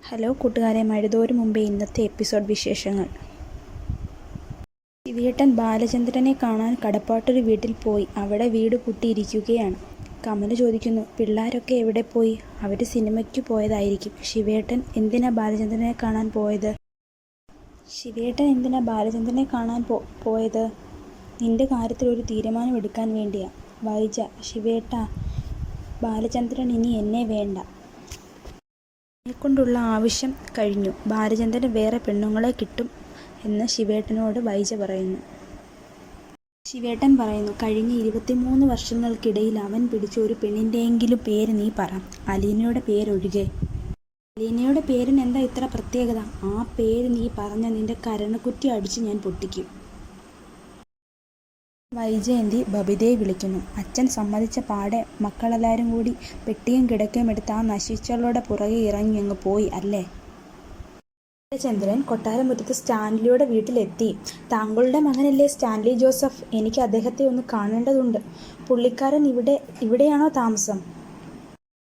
Hello കൂട്ടുകാരെ, മഴതോരും മുമ്പേ ഇന്നത്തെ എപ്പിസോഡ് വിശേഷങ്ങൾ. ശിവേട്ടൻ ബാലചന്ദ്രനെ കാണാൻ കടപ്പാട്ടൊരു വീട്ടിൽ പോയി. അവിടെ വീട് പൂട്ടിയിരിക്കുകയാണ്. കമല ചോദിക്കുന്നു, പിള്ളേരൊക്കെ എവിടെ പോയി? അവർ സിനിമയ്ക്ക് പോയതായിരിക്കും. ശിവേട്ടൻ എന്തിനാ ബാലചന്ദ്രനെ കാണാൻ പോയത്? പോയത് നിന്റെ കാര്യത്തിൽ ഒരു തീരുമാനം എടുക്കാൻ വേണ്ടിയാ. വൈജ, ശിവേട്ടാ, ബാലചന്ദ്രൻ ഇനി എന്നെ വേണ്ട. എന്നെക്കൊണ്ടുള്ള ആവശ്യം കഴിഞ്ഞു. ബാലചന്ദ്രന് വേറെ പെണ്ണുങ്ങളെ കിട്ടും എന്ന് ശിവേട്ടനോട് വൈജ പറയുന്നു. ശിവേട്ടൻ പറയുന്നു, കഴിഞ്ഞ 23 വർഷങ്ങൾക്കിടയിൽ അവൻ പിടിച്ച ഒരു പെണ്ണിൻ്റെയെങ്കിലും പേര് നീ പറ, അലീനയുടെ പേരൊഴികെ. അലീനയുടെ പേരിന് എന്താ ഇത്ര പ്രത്യേകത? ആ പേര് നീ പറഞ്ഞ നിന്റെ കരണക്കുറ്റി അടിച്ച് ഞാൻ പൊട്ടിക്കും. വൈജയന്തി ബബിതയെ വിളിക്കുന്നു. അച്ഛൻ സമ്മതിച്ച പാടെ മക്കളെല്ലാവരും കൂടി പെട്ടിയും കിടക്കയും എടുത്ത് ആ നശിച്ചവളുടെ പുറകെ ഇറങ്ങി അങ്ങ് പോയി അല്ലേ? ബാലചന്ദ്രൻ കൊട്ടാരമുറ്റത്ത് സ്റ്റാൻലിയുടെ വീട്ടിലെത്തി. താങ്കളുടെ മകനല്ലേ സ്റ്റാൻലി ജോസഫ്? എനിക്ക് അദ്ദേഹത്തെ ഒന്ന് കാണേണ്ടതുണ്ട്. പുള്ളിക്കാരൻ ഇവിടെയാണോ താമസം?